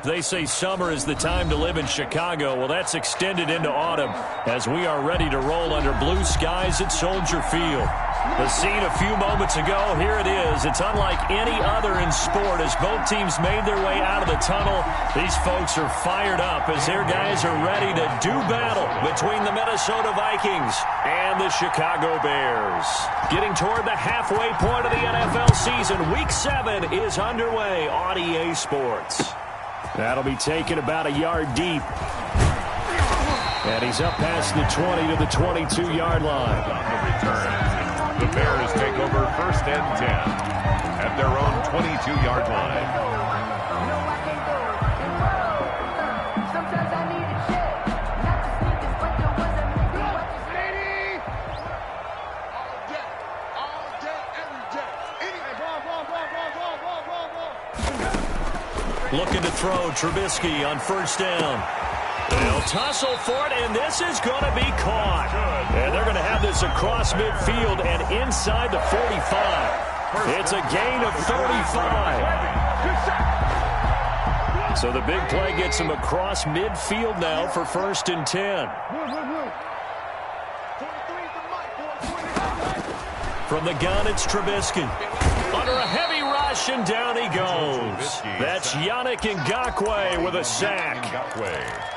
They say summer is the time to live in Chicago. Well, that's extended into autumn as we are ready to roll under blue skies at Soldier Field. The scene a few moments ago, here it is. It's unlike any other in sport as both teams made their way out of the tunnel. These folks are fired up as their guys are ready to do battle between the Minnesota Vikings and the Chicago Bears. Getting toward the halfway point of the NFL season, Week 7 is underway on EA Sports. That'll be taken about a yard deep. And he's up past the 20 to the 22-yard line. On the return. The Bears take over 1st and 10 at their own 22-yard line. Looking to throw, Trubisky on 1st down. They'll tussle for it, and this is going to be caught. And they're going to have this across midfield and inside the 45. It's a gain of 35. So the big play gets him across midfield now for 1st and 10. From the gun, it's Trubisky. Under a heavy rush, and down he goes. That's Yannick Ngakoue with a sack.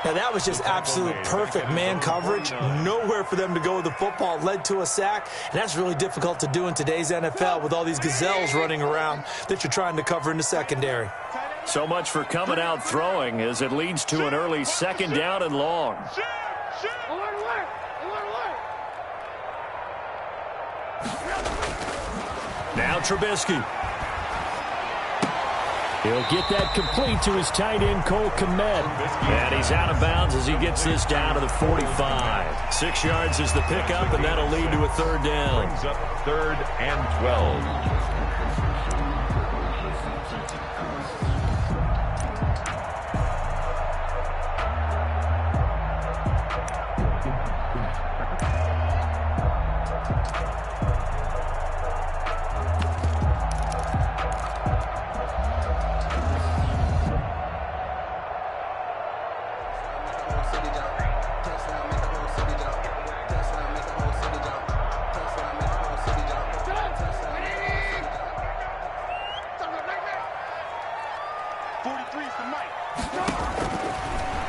Now, that was just absolute perfect man coverage. Nowhere for them to go with the football. Led to a sack, and that's really difficult to do in today's NFL with all these gazelles running around that you're trying to cover in the secondary. So much for coming out throwing as it leads to an early 2nd down and long. Now Trubisky. He'll get that complete to his tight end, Cole Kmet. And he's out of bounds as he gets this down to the 45. 6 yards is the pickup, and that'll lead to a 3rd down. Brings up 3rd and 12.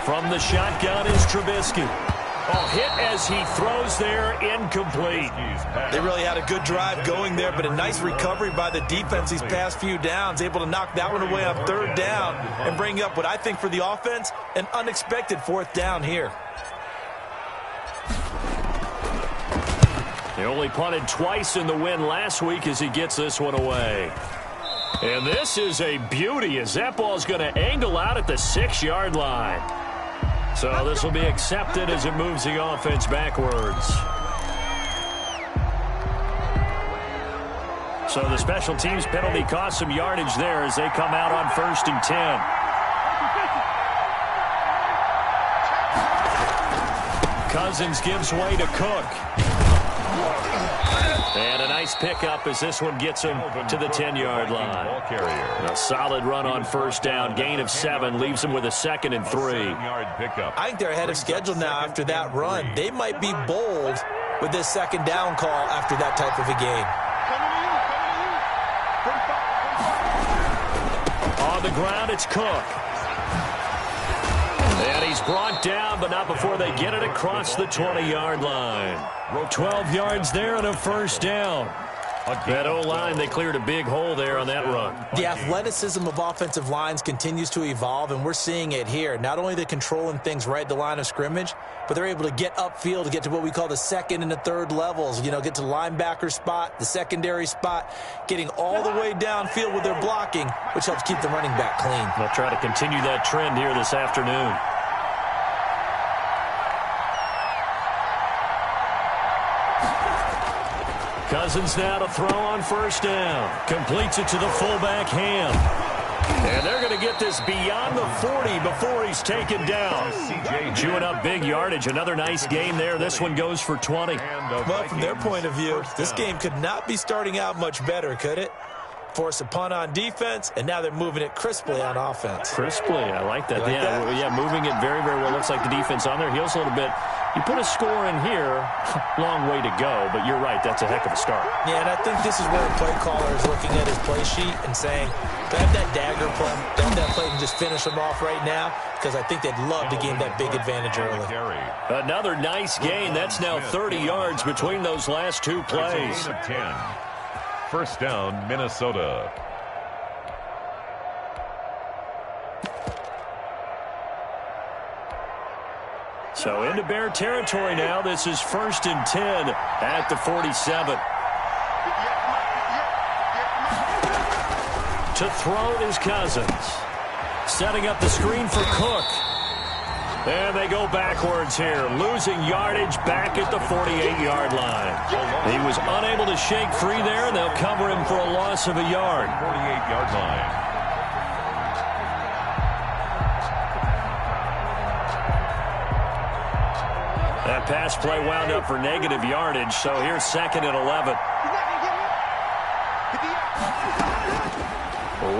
From the shotgun is Trubisky. Oh, hit as he throws there, incomplete. They really had a good drive going there, but a nice recovery by the defense these past few downs, able to knock that one away on 3rd down and bring up what I think for the offense, an unexpected 4th down here. He only punted twice in the win last week as he gets this one away. And this is a beauty as that ball's going to angle out at the 6-yard line. So this will be accepted as it moves the offense backwards. So the special teams penalty cost some yardage there as they come out on 1st and 10. Cousins gives way to Cook. And a nice pickup as this one gets him to the 10-yard line. A solid run on 1st down. Gain of 7 leaves him with a 2nd and 3. I think they're ahead of schedule now after that run. They might be bold with this 2nd down call after that type of a game. On the ground, it's Cook. And he's brought down, but not before they get it across the 20-yard line. 12 yards there and a 1st down. That O-line, they cleared a big hole there on that run. The athleticism of offensive lines continues to evolve, and we're seeing it here. Not only are they controlling things right at the line of scrimmage, but they're able to get upfield to get to what we call the 2nd and the 3rd levels. You know, get to the linebacker spot, the secondary spot, getting all the way downfield with their blocking, which helps keep the running back clean. They'll try to continue that trend here this afternoon. Cousins now to throw on 1st down. Completes it to the fullback, Ham. And they're going to get this beyond the 40 before he's taken down. Chewing up big yardage. Another nice gain there. This one goes for 20. Well, from their point of view, this game could not be starting out much better, could it? force a punt on defense, and now they're moving it crisply on offense. Crisply, I like that. Like that? Yeah, moving it very, very well. Looks like the defense on their heels a little bit. You put a score in here, long way to go, but you're right, that's a heck of a start. Yeah, and I think this is where a play caller is looking at his play sheet and saying, do I have that dagger play? Do I have that play and just finish them off right now? Because I think they'd love to gain that big advantage early. Another nice gain. That's now 30 yards between those last two plays. It's a gain of 10. First down, Minnesota. So into Bear territory now. This is 1st and 10 at the 47. To throw is Cousins. Setting up the screen for Cook. And they go backwards here, losing yardage back at the 48-yard line. He was unable to shake free there, and they'll cover him for a loss of a yard. 48-yard line. That pass play wound up for negative yardage, so here's 2nd and 11.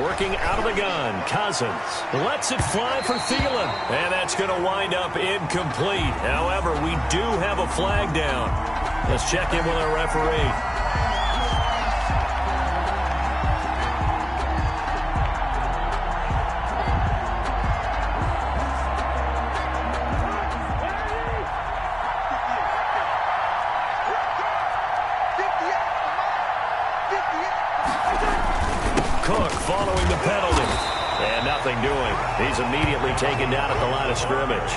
Working out of the gun, Cousins lets it fly for Thielen, and that's going to wind up incomplete. However, we do have a flag down. Let's check in with our referee. Cook following the penalty. And nothing doing. He's immediately taken down at the line of scrimmage.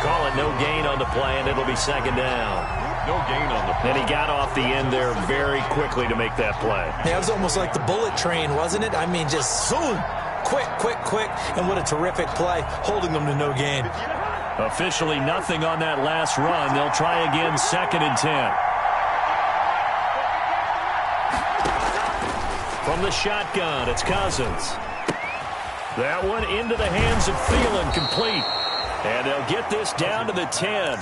Call it no gain on the play, and it'll be 2nd down. No gain on the play. And he got off the end there very quickly to make that play. Yeah, it was almost like the bullet train, wasn't it? I mean, just zoom. Quick, quick, quick. And what a terrific play, holding them to no gain. Officially nothing on that last run. They'll try again, 2nd and 10. From the shotgun, it's Cousins. That one into the hands of Thielen, complete. And they'll get this down to the 10.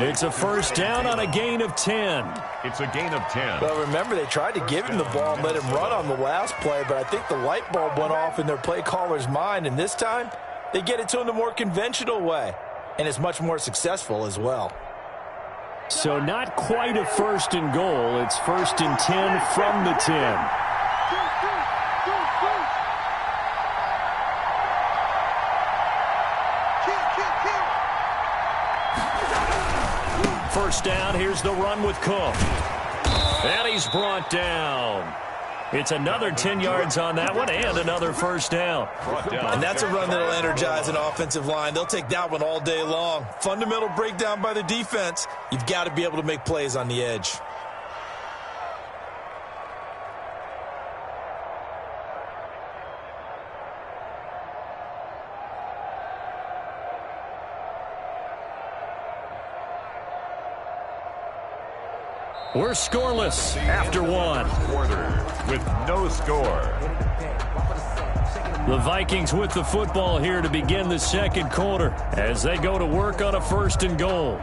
It's a first down on a gain of 10. It's a gain of 10. Well, remember, they tried to give him the ball and let him run on the last play, but I think the light bulb went off in their play caller's mind, and this time, they get it to him the more conventional way, and it's much more successful as well. So not quite a 1st and goal. It's 1st and 10 from the 10. First down, here's the run with Cook. And he's brought down. It's another 10 yards on that one and another first down. And that's a run that'll energize an offensive line. They'll take that one all day long. Fundamental breakdown by the defense. You've got to be able to make plays on the edge. We're scoreless after one. Quarter with no score. The Vikings with the football here to begin the 2nd quarter as they go to work on a 1st and goal.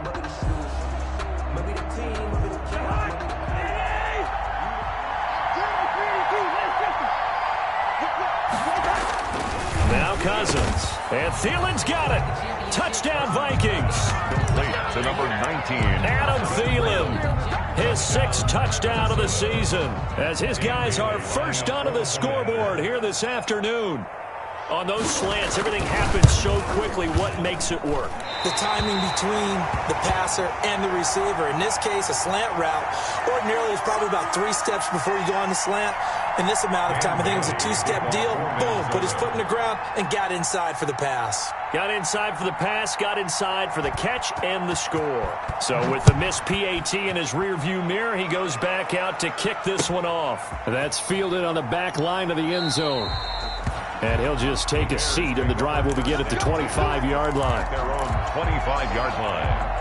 Now Cousins. And Thielen's got it. Touchdown Vikings. Complete to number 19. Adam Thielen. His 6th touchdown of the season as his guys are first onto the scoreboard here this afternoon. On those slants, everything happens so quickly. What makes it work? The timing between the passer and the receiver. In this case, a slant route. Ordinarily, it's probably about 3 steps before you go on the slant. In this amount of time, I think it was a 2-step deal. Boom, put his foot in the ground and got inside for the pass. Got inside for the pass, got inside for the catch and the score. So with the missed PAT in his rearview mirror, he goes back out to kick this one off. That's fielded on the back line of the end zone. And he'll just take a seat, and the drive will begin at the 25-yard line. Their own 25-yard line.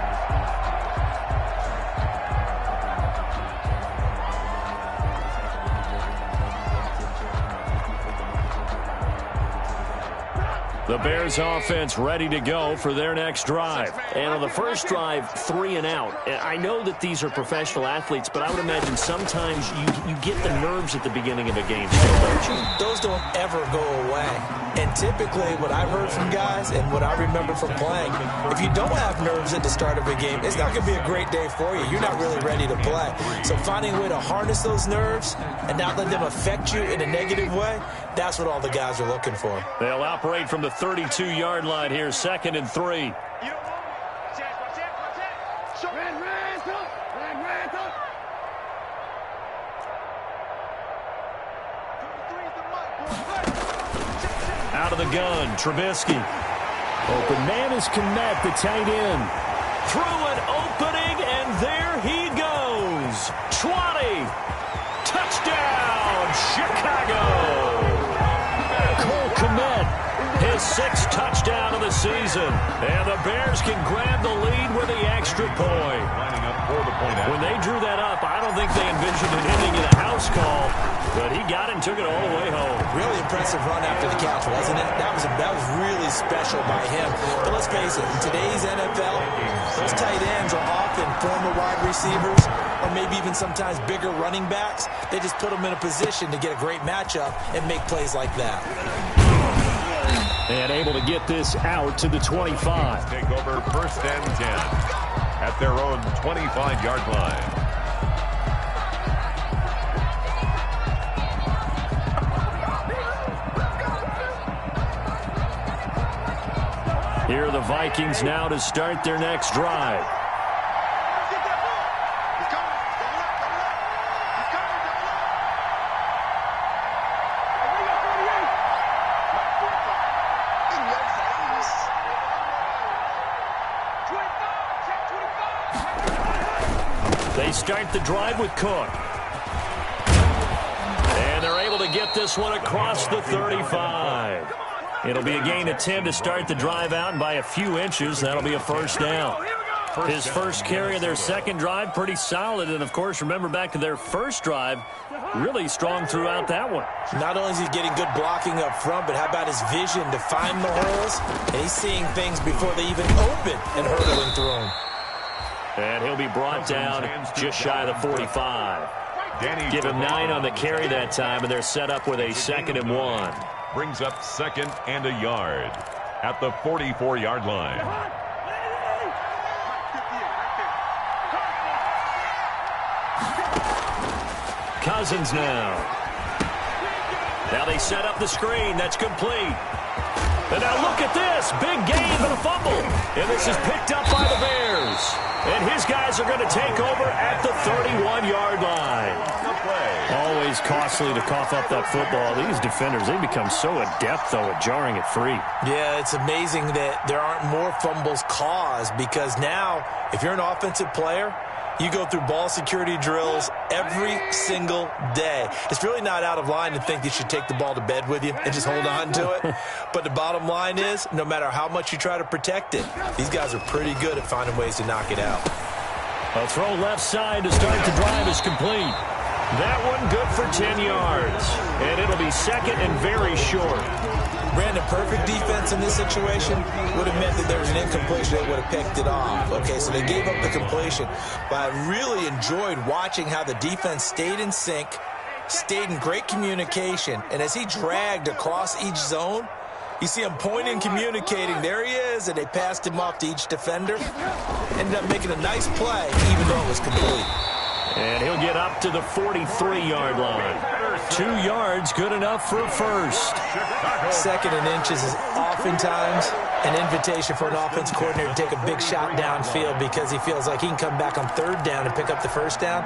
The Bears offense ready to go for their next drive. And on the first drive, 3 and out. I know that these are professional athletes, but I would imagine sometimes you get the nerves at the beginning of a game still, don't you? Those don't ever go away. And typically what I've heard from guys and what I remember from playing, if you don't have nerves at the start of a game, it's not going to be a great day for you. You're not really ready to play. So finding a way to harness those nerves and not let them affect you in a negative way, that's what all the guys are looking for. They'll operate from the 32-yard line here, 2nd and 3. Out of the gun, Trubisky. Open man is Kmet, the tight end. Through an opening, and there he goes. 20. Touchdown, Chicago. Cole Kmet, his 6th touchdown of the season. And the Bears can grab the lead with the extra point. Lining up for the point. When they drew that up, I don't think they envisioned it ending in a house call, but he got it and took it all the way home. Really impressive run after the catch, wasn't it? That was really special by him. But let's face it, in today's NFL, those tight ends are often former wide receivers or maybe even sometimes bigger running backs. They just put them in a position to get a great matchup and make plays like that. And able to get this out to the 25. Take over 1st and 10 at their own 25-yard line. Here are the Vikings now to start their next drive. They start the drive with Cook. And they're able to get this one across the 35. It'll be a gain of 10 to start the drive out, and by a few inches, that'll be a 1st down. His first carry of their 2nd drive, pretty solid. And, of course, remember back to their 1st drive, really strong throughout that one. Not only is he getting good blocking up front, but how about his vision to find the holes? And he's seeing things before they even open and hurdling through them. And he'll be brought down just shy of the 45. Give him 9 on the carry that time, and they're set up with a 2nd and 1. Brings up 2nd and a yard at the 44-yard line. Cousins now. Now they set up the screen. That's complete. And now look at this. Big gain for the fumble. And this is picked up by the Bears. And his guys are going to take over at the 31-yard line. Always costly to cough up that football. These defenders, they become so adept, though, at jarring it free. Yeah, it's amazing that there aren't more fumbles caused, because now, if you're an offensive player, you go through ball security drills every single day. It's really not out of line to think you should take the ball to bed with you and just hold on to it. But the bottom line is, no matter how much you try to protect it, these guys are pretty good at finding ways to knock it out. A throw left side to start the drive is complete. That one good for 10 yards. And it'll be 2nd and very short. Brandon, perfect defense in this situation would have meant that there was an incompletion. They would have picked it off. Okay, so they gave up the completion. But I really enjoyed watching how the defense stayed in sync, stayed in great communication. And as he dragged across each zone, you see him pointing, communicating. There he is, and they passed him off to each defender. Ended up making a nice play, even though it was complete. And he'll get up to the 43-yard line. 2 yards, good enough for a first. 2nd and inches is oftentimes an invitation for an offense coordinator to take a big shot downfield because he feels like he can come back on 3rd down and pick up the 1st down.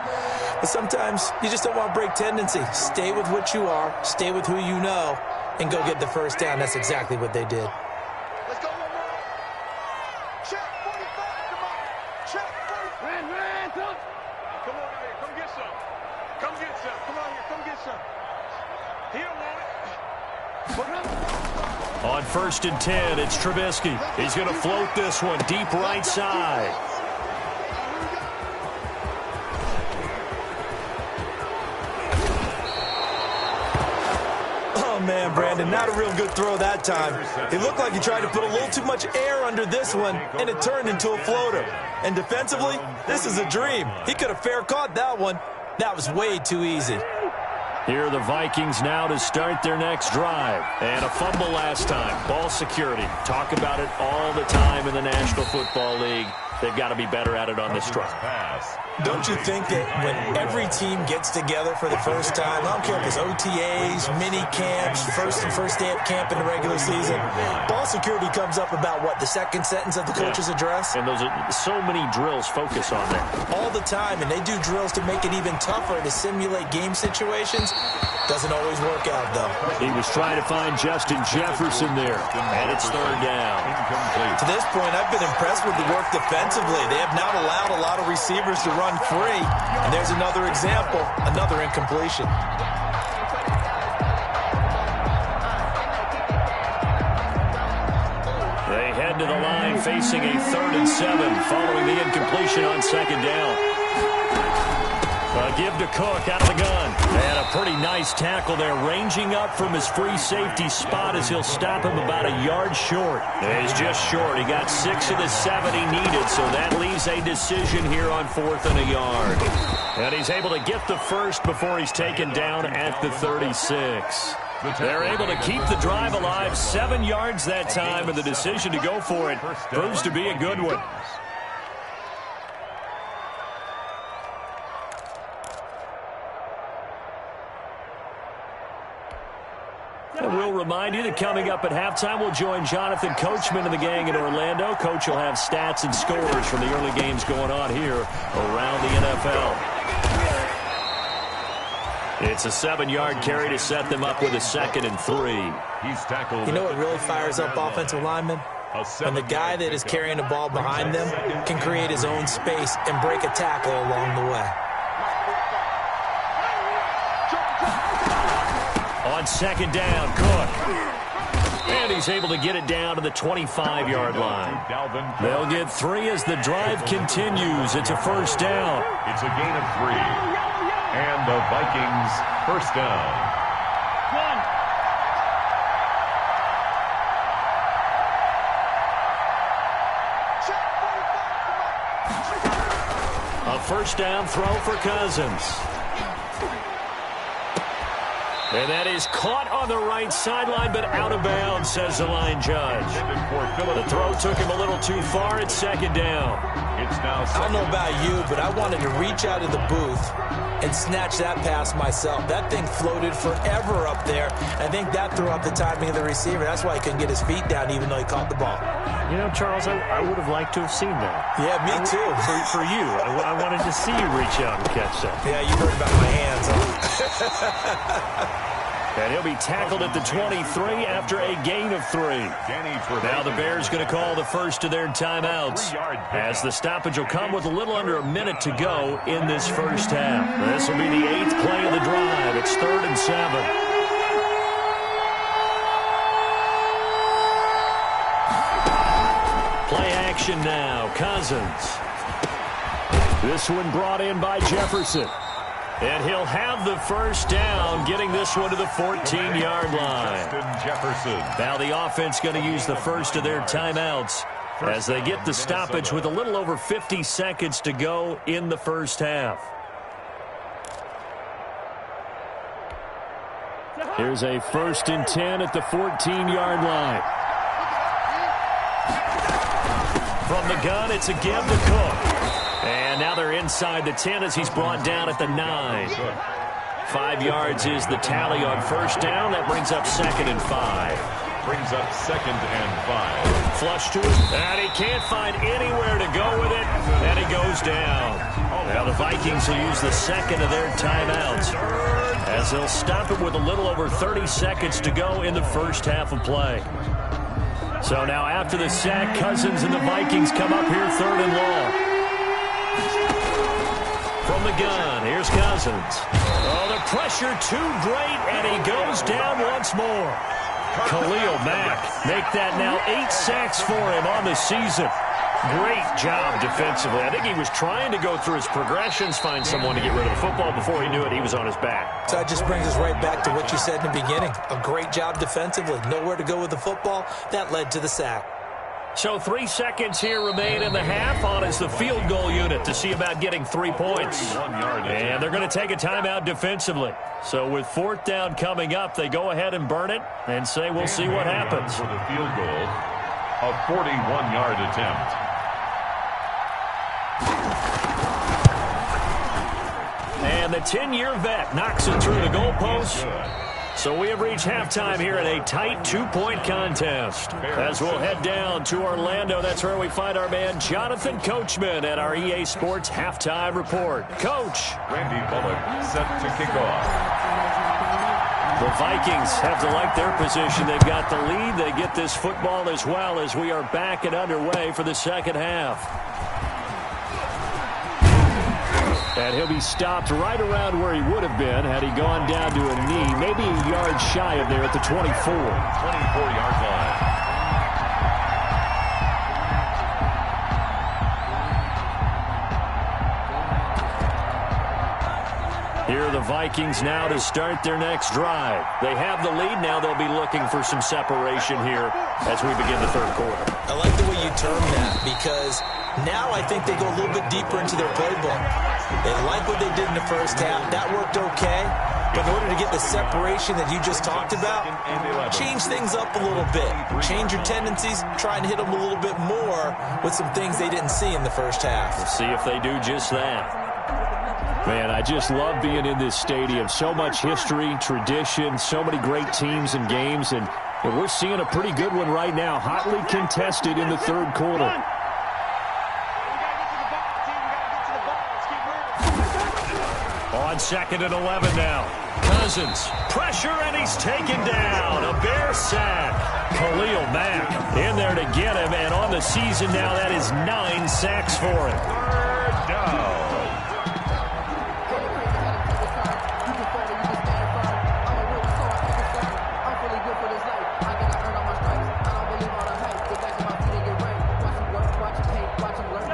But sometimes you just don't want to break tendency. Stay with what you are, stay with who you know, and go get the 1st down. That's exactly what they did. Let's go, check 45, come on. Check 45. Ran, come on here, come get some. Come get some. Come on here, come get some. He don't want it. On 1st and 10, it's Trubisky. He's going to float this one deep right side. man, Brandon. Not a real good throw that time. It looked like he tried to put a little too much air under this one, and it turned into a floater. And defensively, this is a dream. He could have fair caught that one. That was way too easy. Here are the Vikings now to start their next drive. And a fumble last time. Ball security. Talk about it all the time in the National Football League. They've got to be better at it on this drive. Don't you think that when every team gets together for the first time, I don't care if it's OTAs, mini camps, first day of camp in the regular season, ball security comes up about, what, the second sentence of the coach's address? And those are so many drills focus on that. All the time, and they do drills to make it even tougher to simulate game situations. Doesn't always work out, though. He was trying to find Justin Jefferson there, and it's third down. Incomplete. To this point, I've been impressed with the work defensively. They have not allowed a lot of receivers to run free. And there's another example, another incompletion. They head to the line facing a 3rd and 7 following the incompletion on second down. Give to Cook out of the gun. And a pretty nice tackle there, ranging up from his free safety spot as he'll stop him about a yard short. He's just short. He got 6 of the 7 he needed, so that leaves a decision here on 4th and a yard. And he's able to get the first before he's taken down at the 36. They're able to keep the drive alive, 7 yards that time, and the decision to go for it proves to be a good one. And we'll remind you that coming up at halftime, we'll join Jonathan Coachman and the gang in Orlando. Coach will have stats and scores from the early games going on here around the NFL. It's a 7-yard carry to set them up with a 2nd and 3. He's tackled. You know what really fires up offensive linemen? When the guy that is carrying the ball behind them can create his own space and break a tackle along the way. On second down, Cook. And he's able to get it down to the 25-yard line. They'll get 3 as the drive continues. It's a first down. It's a gain of 3. And the Vikings first down. A first down throw for Cousins. And that is caught on the right sideline, but out of bounds, says the line judge. The throw took him a little too far. It's second down. It's now I don't know about you, but I wanted to reach out of the booth and snatch that pass myself. That thing floated forever up there. I think that threw up the timing of the receiver. That's why he couldn't get his feet down, even though he caught the ball. You know, Charles, I would have liked to have seen that. Yeah, me too. For you. I wanted to see you reach out and catch that. Yeah, you heard about my hands, huh? And he'll be tackled at the 23 after a gain of 3. Now the Bears going to call the first of their timeouts, as the stoppage will come with a little under a minute to go in this first half. This will be the 8th play of the drive. It's 3rd and 7. Play action now. Cousins. This one brought in by Jefferson. And he'll have the first down, getting this one to the 14-yard line. Jefferson. Now the offense going to use the first of their timeouts as they get the stoppage with a little over 50 seconds to go in the first half. Here's a 1st and 10 at the 14-yard line. From the gun, it's a give to Cook. And now they're inside the 10 as he's brought down at the 9. 5 yards is the tally on first down. That brings up 2nd and 5. Brings up 2nd and 5. Flush to it. And he can't find anywhere to go with it. And he goes down. Now the Vikings will use the 2nd of their timeouts, as they'll stop it with a little over 30 seconds to go in the first half of play. So now after the sack, Cousins and the Vikings come up here 3rd and long. From the gun, here's Cousins. Oh, the pressure too great, and he goes down once more. Khalil Mack make that now 8 sacks for him on the season. Great job defensively. I think he was trying to go through his progressions, find someone to get rid of the football. Before he knew it, he was on his back. So that just brings us right back to what you said in the beginning. A great job defensively. Nowhere to go with the football. That led to the sack. So 3 seconds here remain in the half. On is the field goal unit to see about getting 3 points. And they're going to take a timeout defensively. So with 4th down coming up, they go ahead and burn it and say we'll see what happens. For the field goal, a 41-yard attempt. And the 10-year vet knocks it through the goalpost. So we have reached halftime here in a tight 2-point contest. As we'll head down to Orlando, that's where we find our man Jonathan Coachman at our EA Sports Halftime Report. Coach. Randy Bullock set to kick off. The Vikings have to like their position. They've got the lead. They get this football as well as we are back and underway for the second half. And he'll be stopped right around where he would have been had he gone down to a knee, maybe a yard shy of there at the 24. 24-yard line. Here are the Vikings now to start their next drive. They have the lead. Now they'll be looking for some separation here as we begin the third quarter. I like the way you termed that because now I think they go a little bit deeper into their playbook. They like what they did in the first half. That worked okay. But in order to get the separation that you just talked about, change things up a little bit. Change your tendencies. Try and hit them a little bit more with some things they didn't see in the first half. We'll see if they do just that. Man, I just love being in this stadium. So much history, tradition, so many great teams and games. And we're seeing a pretty good one right now. Hotly contested in the third quarter. On 2nd and 11 now. Cousins, pressure, and he's taken down. A Bear sack. Khalil Mack in there to get him, and on the season now, that is 9 sacks for him. Third down.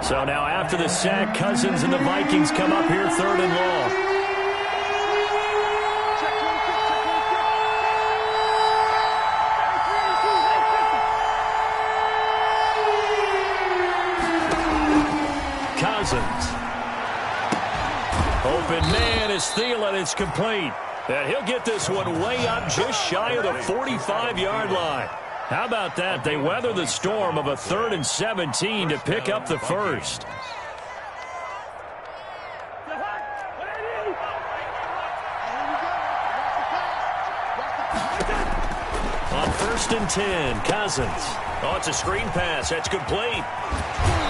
So now after the sack, Cousins and the Vikings come up here 3rd and long. Cousins. Open man is Thielen. It's complete. And he'll get this one way up just shy of the 45-yard line. How about that? They weather the storm of a 3rd and 17 to pick up the first. On 1st and 10, Cousins. Oh, it's a screen pass. That's complete.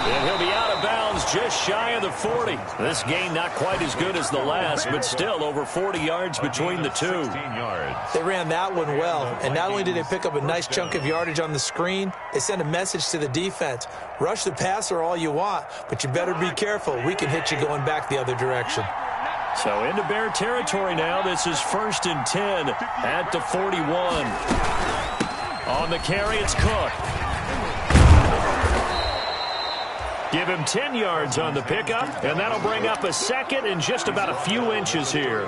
And he'll be out of bounds just shy of the 40. This gain not quite as good as the last, but still over 40 yards between the two. They ran that one well, and not only did they pick up a nice chunk of yardage on the screen, they sent a message to the defense. Rush the passer all you want, but you better be careful. We can hit you going back the other direction. So into Bear territory now. This is 1st and 10 at the 41. On the carry, it's Cook. Give him 10 yards on the pickup, and that'll bring up a 2nd and just about a few inches here.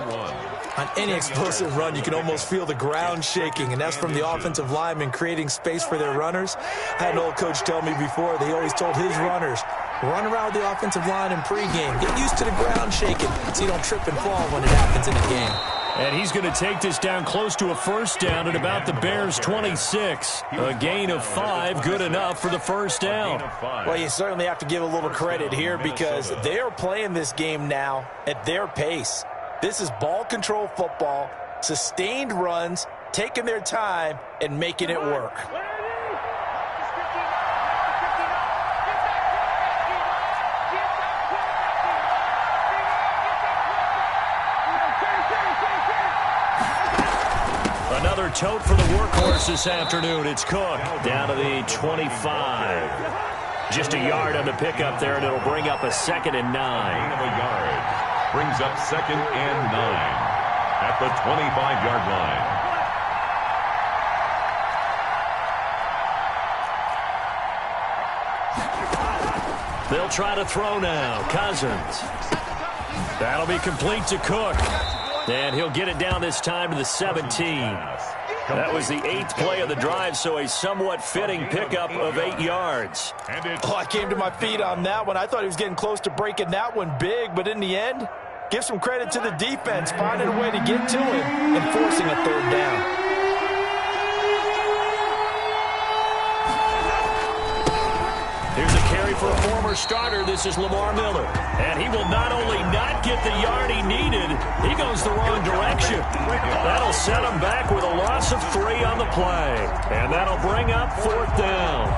On any explosive run, you can almost feel the ground shaking, and that's from the offensive linemen creating space for their runners. I had an old coach tell me before, they always told his runners, run around the offensive line in pregame. Get used to the ground shaking so you don't trip and fall when it happens in a game. And he's going to take this down close to a 1st down at about the Bears' 26. A gain of 5, good enough for the 1st down. Well, you certainly have to give a little credit here because they are playing this game now at their pace. This is ball control football, sustained runs, taking their time, and making it work. Another tote for the workhorse this afternoon. It's Cook down to the 25. Just a yard on the pickup there, and it'll bring up a 2nd and 9. Gain of a yard. Brings up 2nd and 9 at the 25-yard line. They'll try to throw now. Cousins. That'll be complete to Cook. And he'll get it down this time to the 17. That was the 8th play of the drive, so a somewhat fitting pickup of 8 yards. Oh, I came to my feet on that one. I thought he was getting close to breaking that one big, but in the end, give some credit to the defense, finding a way to get to him and forcing a third down. Here's a carry for a former starter. This is Lamar Miller. And he will not only not get the yard he needed, he goes the wrong direction. That'll set him back with a loss of 3 on the play. And that'll bring up 4th down.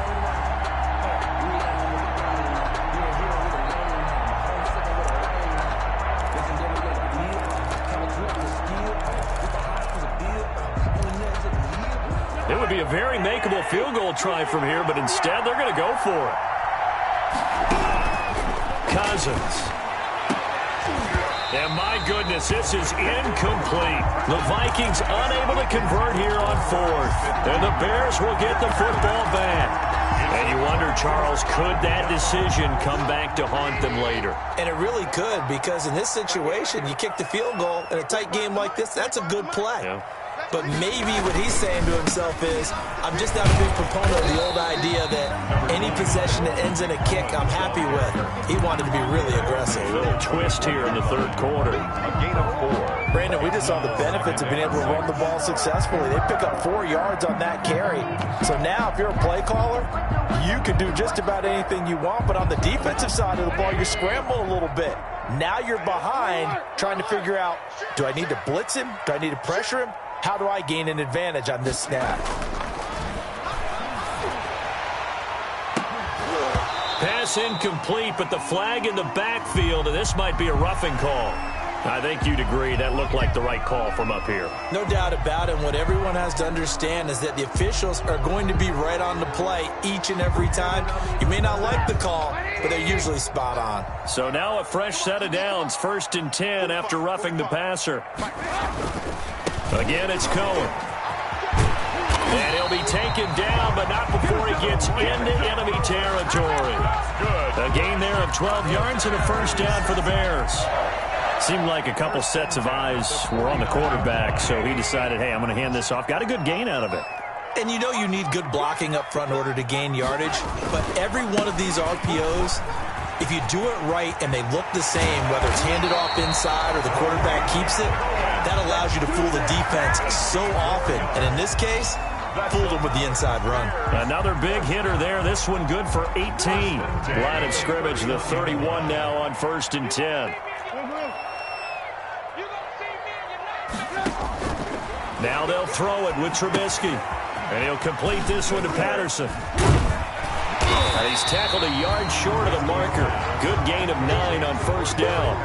It would be a very makeable field goal try from here, but instead they're going to go for it. Cousins. And my goodness, this is incomplete. The Vikings unable to convert here on 4th. And the Bears will get the football back. And you wonder, Charles, could that decision come back to haunt them later? And it really could, because in this situation, you kick the field goal in a tight game like this, that's a good play. Yeah. But maybe what he's saying to himself is, I'm just not a big proponent of the old idea that any possession that ends in a kick I'm happy with. He wanted to be really aggressive. A little twist here in the 3rd quarter. A gain of 4. Brandon, we just saw the benefits of being able to run the ball successfully. They pick up 4 yards on that carry. So now if you're a play caller, you can do just about anything you want. But on the defensive side of the ball, you scramble a little bit. Now you're behind trying to figure out, do I need to blitz him? Do I need to pressure him? How do I gain an advantage on this snap? Pass incomplete, but the flag in the backfield, and this might be a roughing call. I think you'd agree that looked like the right call from up here. No doubt about it. What everyone has to understand is that the officials are going to be right on the play each and every time. You may not like the call, but they're usually spot on. So now a fresh set of downs, 1st and 10 after roughing the passer. Again, it's Cohen. And he'll be taken down, but not before he gets into enemy territory. A gain there of 12 yards and a 1st down for the Bears. Seemed like a couple sets of eyes were on the quarterback, so he decided, hey, I'm going to hand this off. Got a good gain out of it. And you know you need good blocking up front in order to gain yardage, but every one of these RPOs, if you do it right and they look the same, whether it's handed off inside or the quarterback keeps it, that allows you to fool the defense so often. And in this case, fooled them with the inside run. Another big hitter there. This one good for 18. Line of scrimmage, the 31 now on 1st and 10. Now they'll throw it with Trubisky. And he'll complete this one to Patterson. And he's tackled a yard short of the marker. Good gain of 9 on 1st down.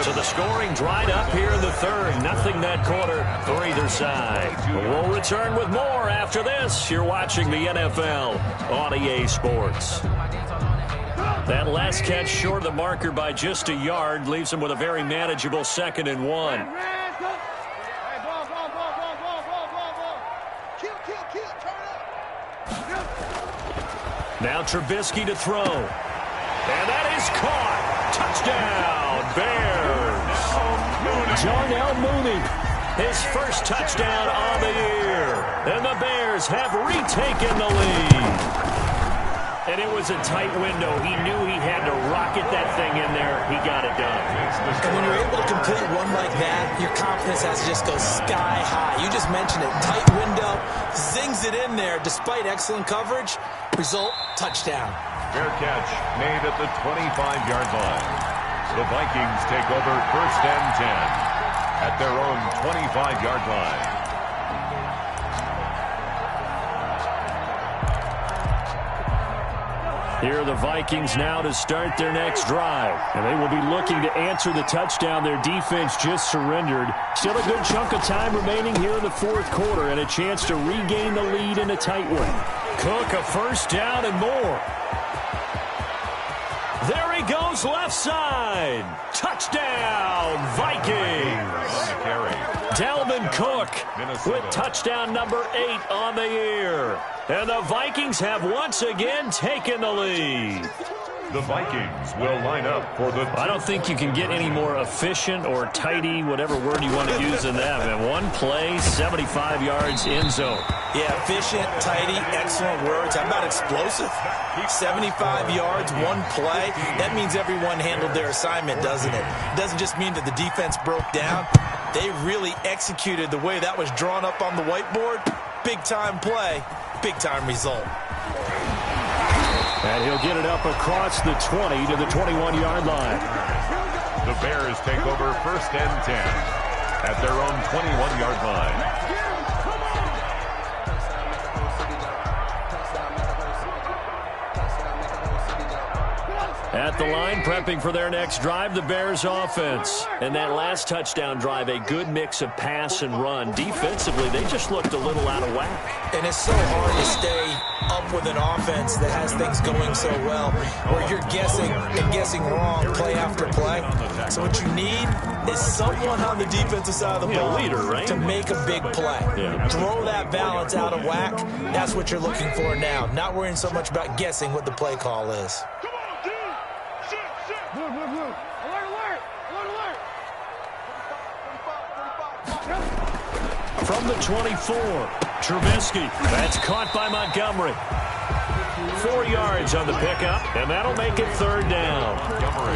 So the scoring dried up here in the 3rd. Nothing that quarter for either side. We'll return with more after this. You're watching the NFL on EA Sports. That last catch short of the marker by just a yard leaves him with a very manageable 2nd and 1. Now Trubisky to throw. And that is caught. Touchdown, Bears. Darnell Mooney, his 1st touchdown on the year. And the Bears have retaken the lead. And it was a tight window. He knew he had to rocket that thing in there. He got it done. And when you're able to complete one like that, your confidence has to just go sky high. You just mentioned it. Tight window, zings it in there despite excellent coverage. Result, touchdown. Fair catch made at the 25-yard line. The Vikings take over 1st and 10 at their own 25-yard line. Here are the Vikings now to start their next drive. And they will be looking to answer the touchdown their defense just surrendered. Still a good chunk of time remaining here in the 4th quarter and a chance to regain the lead in a tight one. Cook a 1st down and more. There he goes left side. Touchdown, Vikings. Dalvin Cook with touchdown number 8 on the year. And the Vikings have once again taken the lead. The Vikings will line up for the... I don't think you can get any more efficient or tidy, whatever word you want to use in that. And one play, 75 yards in zone. Yeah, efficient, tidy, excellent words. How about explosive? 75 yards, one play. That means everyone handled their assignment, doesn't it? It doesn't just mean that the defense broke down. They really executed the way that was drawn up on the whiteboard. Big-time play, big-time result. And he'll get it up across the 20 to the 21-yard line. The Bears take over 1st and 10 at their own 21-yard line. At the line, prepping for their next drive, the Bears offense. And that last touchdown drive, a good mix of pass and run. Defensively, they just looked a little out of whack. And it's so hard to stay up with an offense that has things going so well, where you're guessing and guessing wrong play after play. So what you need is someone on the defensive side of the ball leader, right? to make a big play. Yeah. Throw that balance out of whack. That's what you're looking for now. Not worrying so much about guessing what the play call is. From the 24, Trubisky. That's caught by Montgomery. 4 yards on the pickup, and that'll make it 3rd down.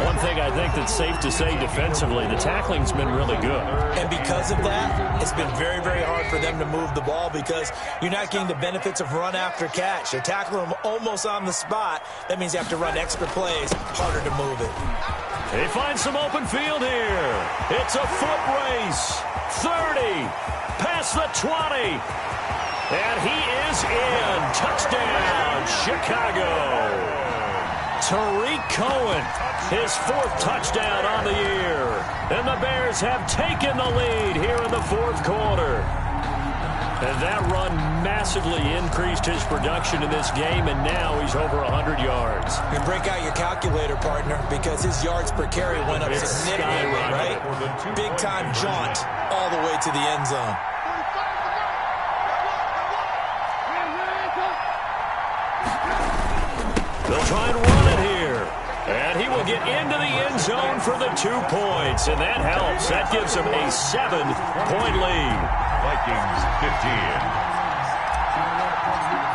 One thing I think that's safe to say defensively, the tackling's been really good. And because of that, it's been very, very hard for them to move the ball because you're not getting the benefits of run after catch. They're tackling them almost on the spot. That means you have to run extra plays, harder to move it. They find some open field here. It's a foot race. 30, past the 20. And he is in. Touchdown, Chicago. Tariq Cohen, his 4th touchdown on the year. And the Bears have taken the lead here in the 4th quarter. And that run massively increased his production in this game, and now he's over 100 yards. You break out your calculator, partner, because his yards per carry went up significantly, right? Big-time jaunt all the way to the end zone. They'll try and run it here. And he will get into the end zone for the 2 points. And that helps. That gives him a 7-point lead. Vikings 15.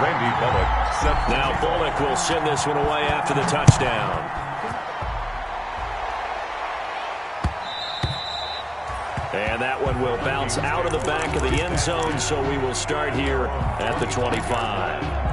Randy Bullock set. Now Bullock will send this one away after the touchdown. And that one will bounce out of the back of the end zone, so we will start here at the 25.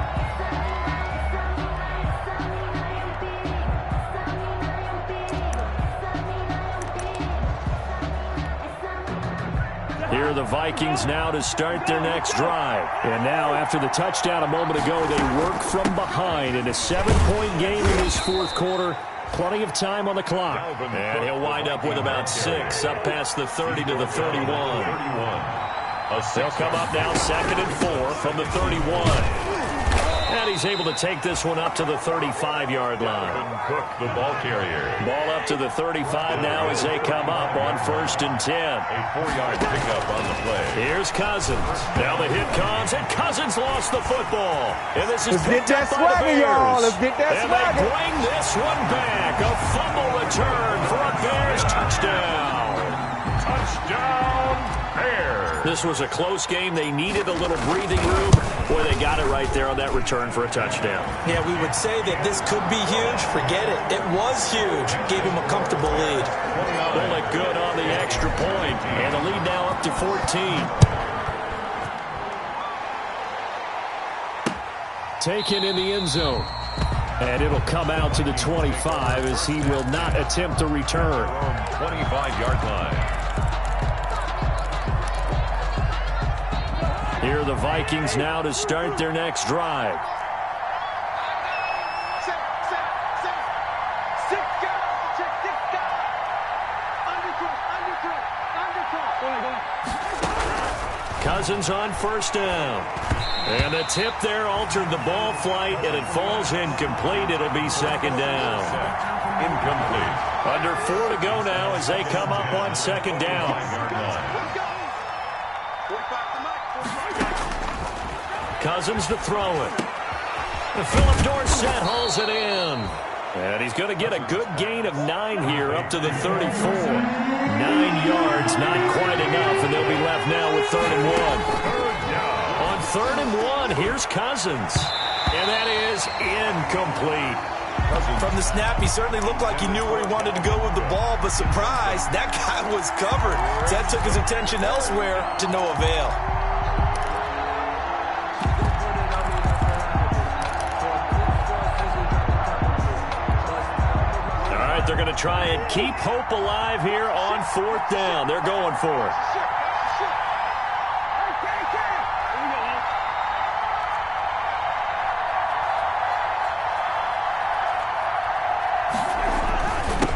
Here are the Vikings now to start their next drive. And now, after the touchdown a moment ago, they work from behind in a 7-point game in this 4th quarter. Plenty of time on the clock. And he'll wind up with about 6, up past the 30 to the 31. They'll come up now 2nd and 4 from the 31. And he's able to take this one up to the 35-yard line. Cook, the ball carrier. Ball up to the 35 now as they come up on 1st and 10. A 4-yard pickup on the play. Here's Cousins. Now the hit comes, and Cousins lost the football. And this is Let's get that picked up by the swagger, y'all. Bears. Let's get that and swagger. they bring this one back. A fumble return for a Bears touchdown. Touchdown, Bears. This was a close game. They needed a little breathing room. Boy, they got it right there on that return for a touchdown. Yeah, we would say that this could be huge. Forget it. It was huge. Gave him a comfortable lead. Bullock good on the extra point. And the lead now up to 14. Taken in the end zone. And it'll come out to the 25 as he will not attempt a return. 25-yard line. Here are the Vikings now to start their next drive. Cousins on 1st down. And the tip there altered the ball flight, and it falls incomplete. It'll be 2nd down. incomplete. Under 4 to go now as they come up on second down. Cousins to throw it. And Philip Dorsett hauls it in. And he's going to get a good gain of 9 here up to the 34. 9 yards, not quite enough, and they'll be left now with 3rd and 1. On 3rd and 1, here's Cousins. And that is incomplete. From the snap, he certainly looked like he knew where he wanted to go with the ball, but surprise, that guy was covered. So that took his attention elsewhere to no avail. They're going to try and keep hope alive here on 4th down. They're going for it.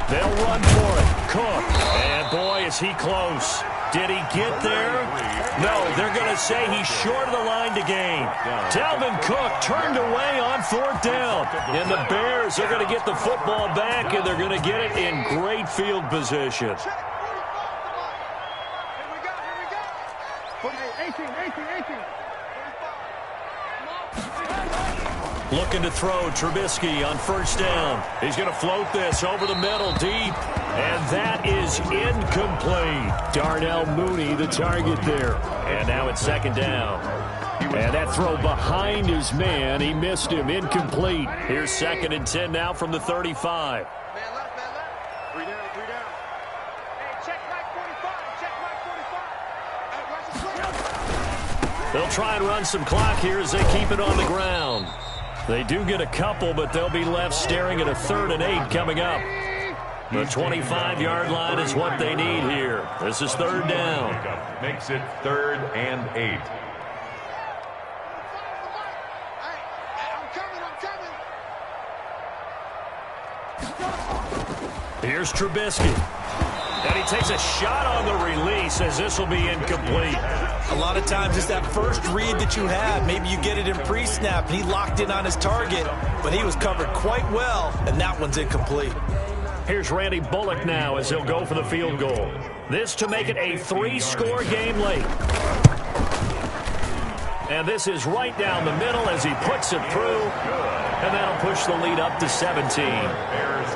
They'll run for it. Cook. And boy, is he close. Did he get there? No, they're going to say he's short of the line to gain. Dalvin Cook turned away on 4th down. And the Bears are going to get the football back, and they're going to get it in great field position. Looking to throw Trubisky on 1st down. He's going to float this over the middle deep. And that is incomplete. Darnell Mooney, the target there. And now it's 2nd down. And that throw behind his man. He missed him. Incomplete. Here's 2nd and 10 now from the 35. Man left, man left. 3 down, 3 down. Hey, check Mike 45. Check Mike 45. Hey, watch the They'll try and run some clock here as they keep it on the ground. They do get a couple, but they'll be left staring at a 3rd and 8 coming up. The 25-yard line is what they need here. This is 3rd down. Makes it 3rd and 8. Here's Trubisky. And he takes a shot on the release as this will be incomplete. A lot of times it's that first read that you have. Maybe you get it in pre-snap. He locked in on his target, but he was covered quite well, and that one's incomplete. Here's Randy Bullock now as he'll go for the field goal. This to make it a 3-score game late. And this is right down the middle as he puts it through. And that'll push the lead up to 17.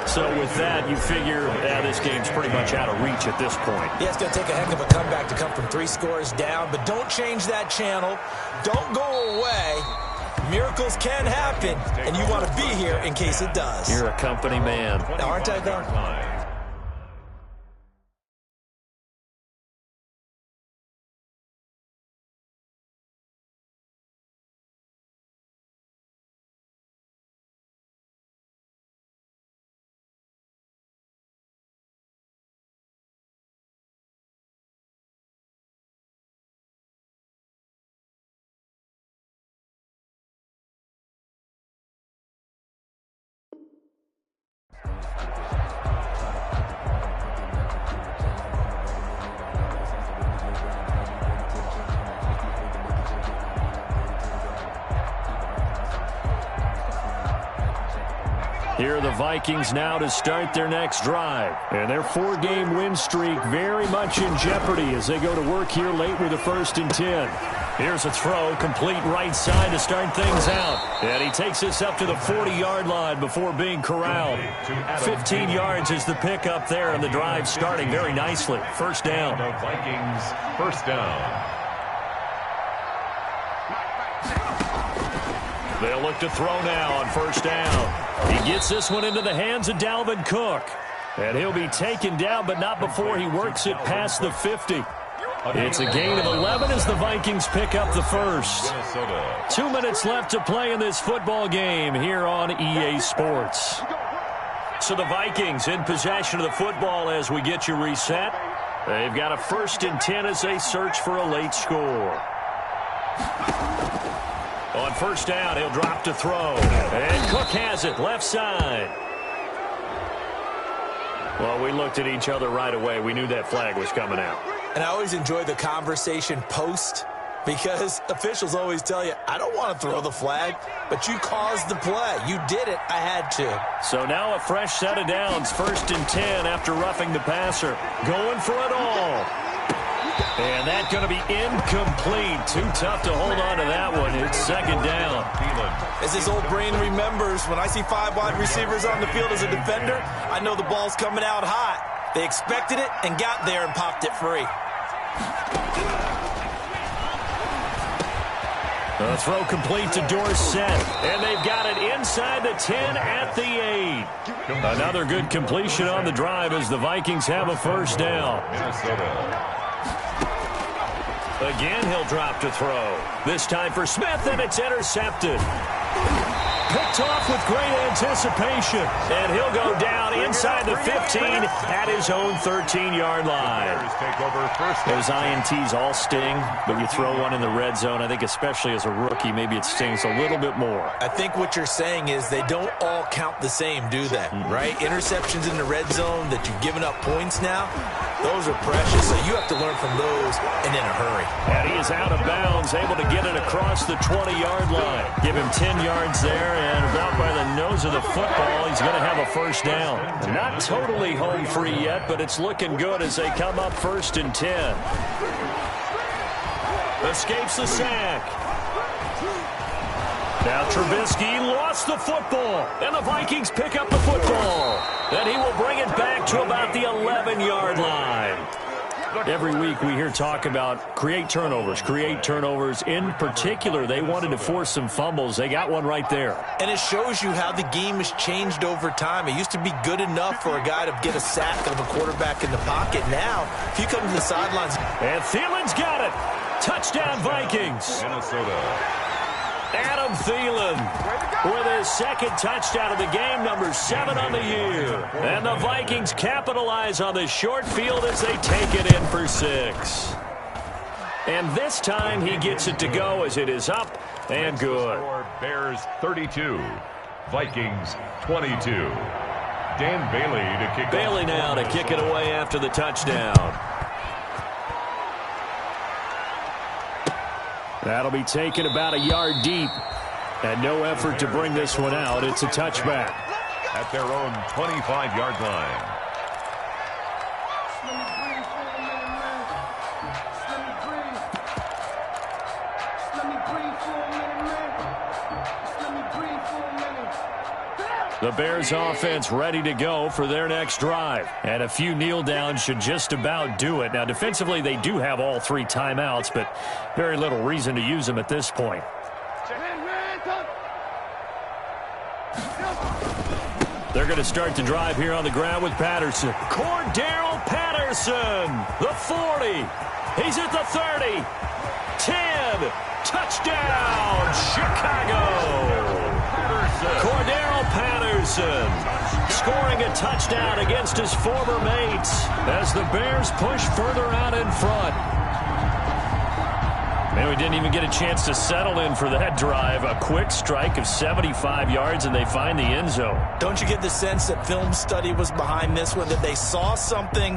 So with that, you figure this game's pretty much out of reach at this point. Yeah, it's going to take a heck of a comeback to come from 3 scores down, but don't change that channel. Don't go away. Miracles can happen, and you want to be here in case it does. You're a company man. Aren't I, though? Here are the Vikings now to start their next drive. And their 4-game win streak very much in jeopardy as they go to work here late with a 1st and 10. Here's a throw, complete right side to start things out. And he takes this up to the 40-yard line before being corralled. 15 yards is the pickup there, and the drive starting very nicely. 1st down. The Vikings, 1st down. They'll look to throw now on 1st down. He gets this one into the hands of Dalvin Cook. And he'll be taken down, but not before he works it past the 50. It's a gain of 11 as the Vikings pick up the 1st. 2 minutes left to play in this football game here on EA Sports. So the Vikings in possession of the football as we get you reset. They've got a 1st and 10 as they search for a late score. On 1st down, he'll drop to throw. And Cook has it, left side. Well, we looked at each other right away. We knew that flag was coming out. And I always enjoy the conversation post Because officials always tell you, I don't want to throw the flag, but you caused the play. You did it. I had to. So now a fresh set of downs, 1st and 10 after roughing the passer. Going for it all. And that's going to be incomplete. Too tough to hold on to that one. It's 2nd down. As his old brain remembers, when I see 5 wide receivers on the field as a defender, I know the ball's coming out hot. They expected it and got there and popped it free. The throw complete to Dorsett, and they've got it inside the 10 at the 8. Another good completion on the drive as the Vikings have a 1st down. Again, he'll drop to throw. This time for Smith, and it's intercepted. Picked off with great anticipation, and he'll go down inside the 15 at his own 13-yard line. Those INTs all sting, but you throw one in the red zone, I think especially as a rookie, maybe it stings a little bit more. I think what you're saying is they don't all count the same, do they? Right? Interceptions in the red zone that you've given up points now, those are precious, so you have to learn from those and in a hurry. And he is out of bounds, able to get it across the 20-yard line. Give him 10 yards there, and about by the nose of the football, he's going to have a 1st down. Not totally home free yet, but it's looking good as they come up 1st and 10. Escapes the sack. Now Trubisky lost the football, and the Vikings pick up the football. Then he will bring it back to about the 11-yard line. Every week we hear talk about create turnovers. In particular, they wanted to force some fumbles. They got one right there. And it shows you how the game has changed over time. It used to be good enough for a guy to get a sack of a quarterback in the pocket. Now, if you come to the sidelines. And Thielen's got it. Touchdown, Vikings. Minnesota. Adam Thielen with his 2nd touchdown of the game, number 7 on the year. And the Vikings capitalize on the short field as they take it in for 6. And this time he gets it to go as it is up and good. Bears 32, Vikings 22. Dan Bailey to kick. Bailey now to kick it away after the touchdown. That'll be taken about a yard deep. And no effort to bring this one out. It's a touchback. At their own 25-yard line. The Bears offense ready to go for their next drive. And a few kneel downs should just about do it. Now, defensively, they do have all 3 timeouts, but very little reason to use them at this point. They're going to start the drive here on the ground with Patterson. Cordero Patterson, the 40. He's at the 30. 10. Touchdown, Chicago. Cordero Patterson scoring a touchdown against his former mates as the Bears push further out in front. Man, we didn't even get a chance to settle in for that drive. A quick strike of 75 yards, and they find the end zone. Don't you get the sense that film study was behind this one, that they saw something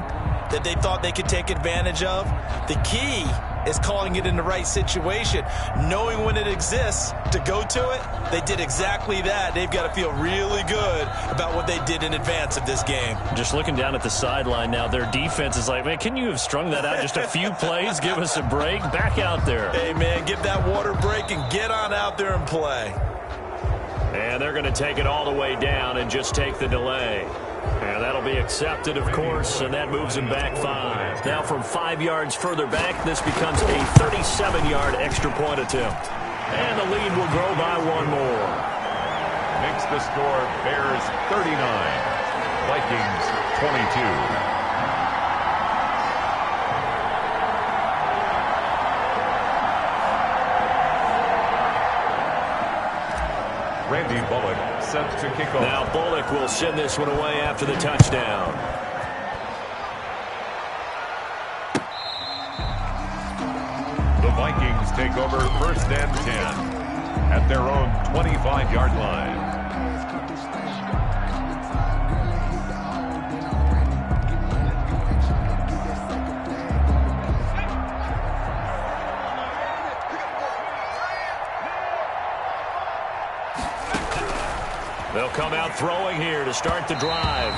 that they thought they could take advantage of? The key is calling it in the right situation, knowing when it exists to go to it. They did exactly that. They've got to feel really good about what they did in advance of this game. Just looking down at the sideline now, their defense is like, man, can you have strung that out just a few plays? Give us a break. Back out there. Hey, man, give that water break and get on out there and play. And they're going to take it all the way down and just take the delay. And that'll be accepted, of course, and that moves him back 5. Now from 5 yards further back, this becomes a 37-yard extra point attempt. And the lead will grow by 1 more. Makes the score Bears 39, Vikings 22. Randy Bullock set to kick off. Now Bullock will send this one away after the touchdown. The Vikings take over 1st and 10 at their own 25-yard line. They'll come out throwing here to start the drive.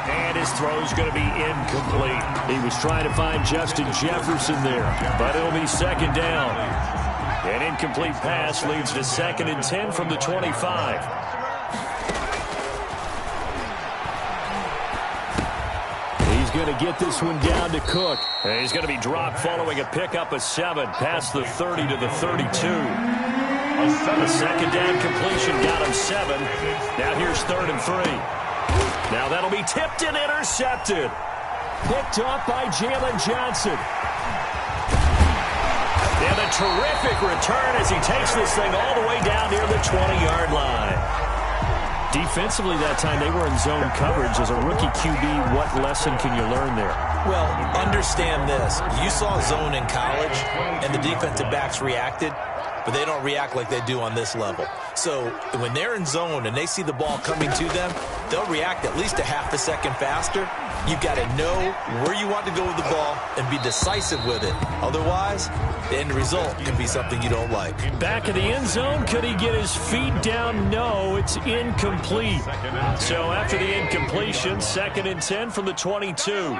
And his throw's going to be incomplete. He was trying to find Justin Jefferson there, but it'll be second down. An incomplete pass leads to 2nd and 10 from the 25. He's going to get this one down to Cook. And he's going to be dropped following a pickup of 7 past the 30 to the 32. A second down completion got him 7. Now here's 3rd and 3. Now that'll be tipped and intercepted. Picked off by Jalen Johnson. And a terrific return as he takes this thing all the way down near the 20-yard line. Defensively that time, they were in zone coverage. As a rookie QB, what lesson can you learn there? Well, understand this. You saw zone in college, and the defensive backs reacted, but they don't react like they do on this level. So when they're in zone and they see the ball coming to them, they'll react at least a half a second faster. You've got to know where you want to go with the ball and be decisive with it. Otherwise, the end result can be something you don't like. Back in the end zone, could he get his feet down? No, it's incomplete. So after the incompletion, 2nd and 10 from the 22.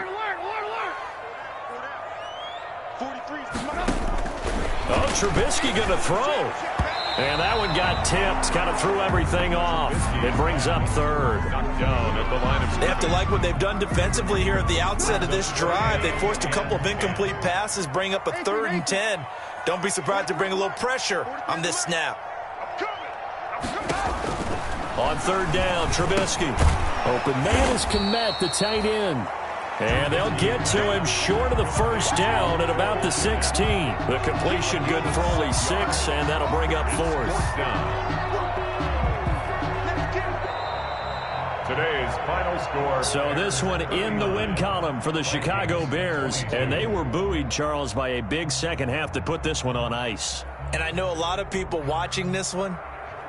Oh, Trubisky going to throw. And that one got tipped, kind of threw everything off. It brings up 3rd. They have to like what they've done defensively here at the outset of this drive. They forced a couple of incomplete passes, bring up a 3rd and 10. Don't be surprised to bring a little pressure on this snap. On 3rd down, Trubisky. Open man is Kmet, the tight end. And they'll get to him short of the 1st down at about the 16. The completion good for only 6, and that'll bring up 4th. Today's final score. So this one in the win column for the Chicago Bears, and they were buoyed, Charles, by a big second half to put this one on ice. And I know a lot of people watching this one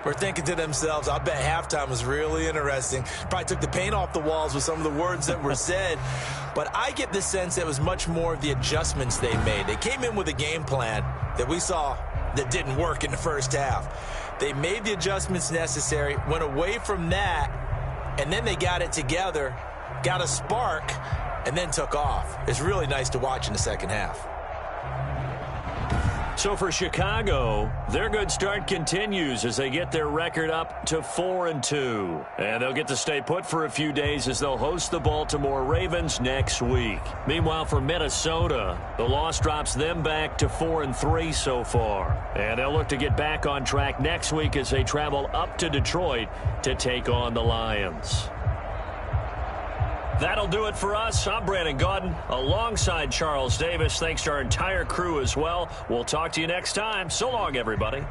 were thinking to themselves, I bet halftime was really interesting. Probably took the paint off the walls with some of the words that were said. But I get the sense that it was much more of the adjustments they made. They came in with a game plan that we saw that didn't work in the first half. They made the adjustments necessary, went away from that, and then they got it together, got a spark, and then took off. It's really nice to watch in the second half. So for Chicago, their good start continues as they get their record up to 4-2. And they'll get to stay put for a few days as they'll host the Baltimore Ravens next week. Meanwhile, for Minnesota, the loss drops them back to 4-3 so far. And they'll look to get back on track next week as they travel up to Detroit to take on the Lions. That'll do it for us. I'm Brandon Gaudin alongside Charles Davis. Thanks to our entire crew as well. We'll talk to you next time. So long, everybody.